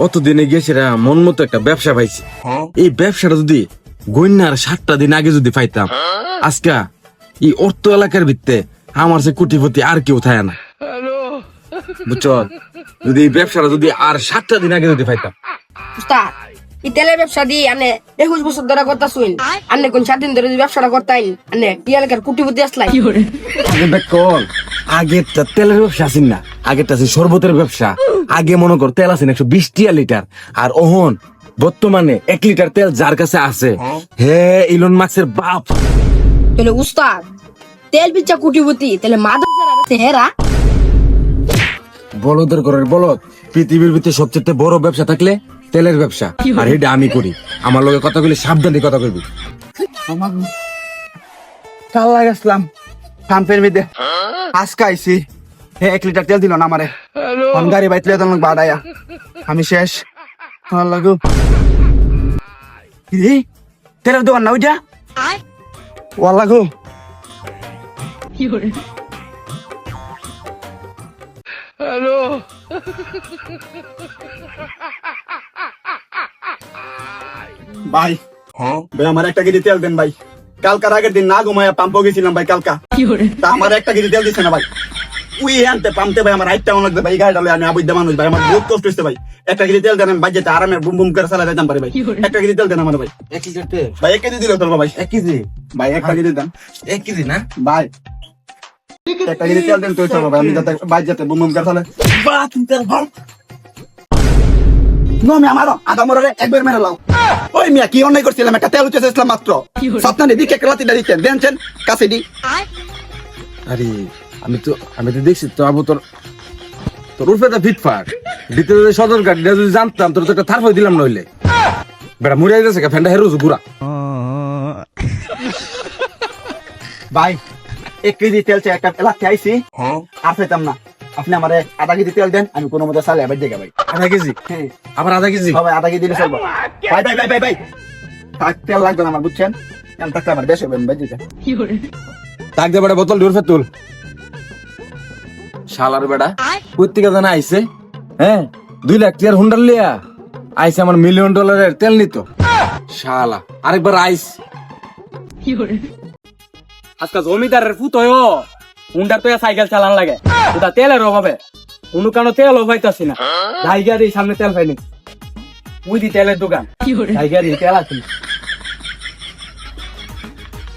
অতদিনে গেছিরা মন মতো একটা ব্যবসা পাইছি। এই ব্যবসাটা যদি গন্যার 7টা দিন আগে যদি পাইতাম, আজকা এই অর্থ এলাকার ভিত্তে আমার সে কোটিপতি আর কেউ থাকে না, বুঝছো? যদি এই ব্যবসাটা যদি আর 7টা দিন আগে যদি পাইতাম। উস্তাদ, এই তেলের ব্যবসা দিয়ে আনে 21 বছর ধরে করতা শুন, আনে কোন 7 দিন ধরে যদি ব্যবসাটা করতাই আনে কি এলাকার কোটিপতি আসলাই। আগে কল আগেরটা তেলের ব্যবসা আছেন না, আগেরটা আছে শরবতের ব্যবসা। আগে মনে কর তেল আছেন 120 টিয়া লিটার, আর ওহন বর্তমানে 1 লিটার তেল যার কাছে আছে হে ইলন মাস্কের বাপ। তাহলে উস্তাদ, তেল বিচ্ছা কোটিপতি, তাহলে মাদক যারা আছে হেরা। বলদের ঘরের বলদ, পৃথিবীর ভিতরে সবচেয়ে বড় ব্যবসা থাকলে তেলের ব্যবসা, আর এটা আমি করি। আমার লগে কথা কইলে সাবধানে কথা কইবি। কাল লাগাইছিলাম পাম্পের মধ্যে, আজকে আইসি 1 লিটার তেল দিল না আমারে। গাড়ি বাইতলে বাড়াইয়া আমি শেষ। আমার লাগু কি তেলের দোকান না ওইটা ওর লাগু। ভাই ভাই আমার 1 কেজি তেল দেন ভাই। কালকার আগের দিন না ঘুমায়া পাম্পও গেছিলাম ভাই কালকা, তা আমার 1 কেজি তেল দিচ্ছে না ভাই। উই আনতে পাম্পতে ভাই আমার 8 টাকা লাগবে ভাই। গাড়িটা লই আমি আবুদ্দা মানুষ ভাই, আমার বহুত কষ্ট হচ্ছে ভাই। 1 কেজি তেল দেন, আমি বাজেতে আরামে বুম বুম করে চালা যাইতাম পারি ভাই। 1 কেজি তেল দেন আমার ভাই। 1 লিটার তেল ভাই 1 কেজি দিলে চলবো ভাই। 1 কেজি ভাই 1 কেজি দেন 1 কেজি না ভাই। 1 কেজি তেল দেন তো চলবো ভাই, আমি যাতে বাজেতে বুম বুম করে চালা। বাহ তুমি তেল ভাও নো আমি আমারও আধা মরে একবার মেরে লাও। ওই মিয়া কি অন্যায় করছিলাম, একটা তেল উঠেছিলাম মাত্র। সপ্তাহে দিকে রাতে দাঁড়িয়ে দেনছেন কাছে দি। আরে আমি তো দেখছি তো আবু, তোর উর্ফে তো ফিটফাট ভিতরে সদর গাড়িটা যদি জানতাম তোর তো একটা থার দিলাম নইলে বেড়া মুড়িয়ে যাচ্ছে ফ্যানটা হেরোজ পুরা। ভাই 1 কেজি তেল চাই, একটা এলাকা আইসি আর পেতাম না। আপনি আমারে 1/2 কেজি তেল দেন, আমি কোনো মতো চালে আবার জায়গা ভাই। 1/2 কেজি হ্যাঁ আবার 1/2 কেজি সবাই 1/2 কেজি দিলে চলবো ভাই। ভাই ভাই ভাই ভাই থাক, তেল লাগবে না আমার, বুঝছেন? কেন থাকলে আমার বেশ হবে ভাই যেটা। তাক দে বেড়া বোতল উর্ফে তুল। শালার বেড়া প্রত্যেকে জানা আইছে, হ্যাঁ 2 লাখ টাকার হুন্ডার লিয়া আইছে আমার $1 মিলিয়ন তেল নিত। শালা আরেকবার আইস আজকে জমিদারের ফুত হুন্ডার তো সাইকেল চালান লাগে, ওটা তেলের অভাবে কোনো কারণে তেল পাইতাছি না। জায়গা দিই সামনে তেল পাইনি, ওই দি তেলের দোকান জায়গা দিই তেল আছে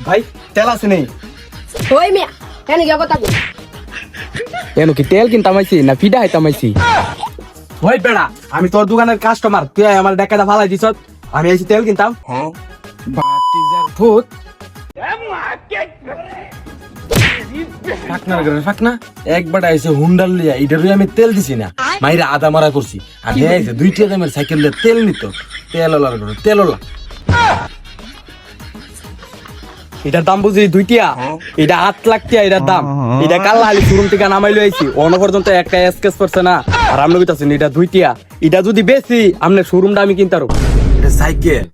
ভাই তেল আছে নেই? ওই মিয়া কেন গিয়া কথা কই? কেন কি তেল কিনতাম আইছি না ফিডা হইতাম আইছি? ওই বেড়া আমি তোর দোকানের কাস্টমার, তুই আমার টাকাটা ফালাই দিছ। আমি আইছি তেল কিনতাম। বাতিজার ফুট ফাকনার ঘরে ফাকনা একবার আইছে হুন্ডার লিয়া, এটারই আমি তেল দিছি না, মাইরা আদা মারা করছি। আর হে আইছে 2টা দামের সাইকেল দিয়ে তেল নিত। তেলওয়ালার ঘরে তেলওয়ালা। এটার দাম বুঝি 2 টিয়া, এটা 8 লাখ টিয়া এটার দাম। এটা কাল আলি শোরুম থেকে নামাইলো আইছি, অন্য পর্যন্ত একটা স্কেচ করছে না। আর আমরা কইতাছি এটা 2 টিয়া, এটা যদি বেশি আমনে শোরুমটা আমি কিনতারো। এটা সাইকেল,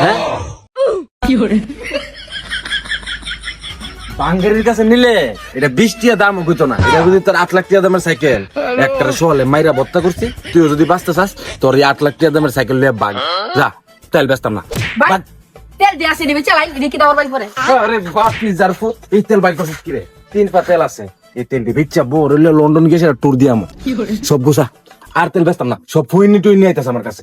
হ্যাঁ বাঙ্গারির কাছে নিলে এটা 20 টিয়া দাম হইতো না। এটা যদি তোর 8 লাখ টাকা দামের সাইকেল একটা সোয়ালে মাইরা ভত্তা করছি, তুইও যদি বাঁচতে চাস তোর এই 8 লাখ টাকা দামের সাইকেল লিয়ে বাগ যা, তেল বেচতাম না। ভাই তেল দিয়ে আসি দিবি চালাই দেখি দাও ভাই পরে। আরে বাপি যার ফুট এই তেল বাইক করছিস কি রে? 3 পা তেল আছে, এই তেলটি বিচ্ছা বোর হইলে লন্ডন গেছে ট্যুর দিয়াম সব গোসা। আর তেল বেচতাম না, সব ফুইনি টুইনি আইতাছে আমার কাছে।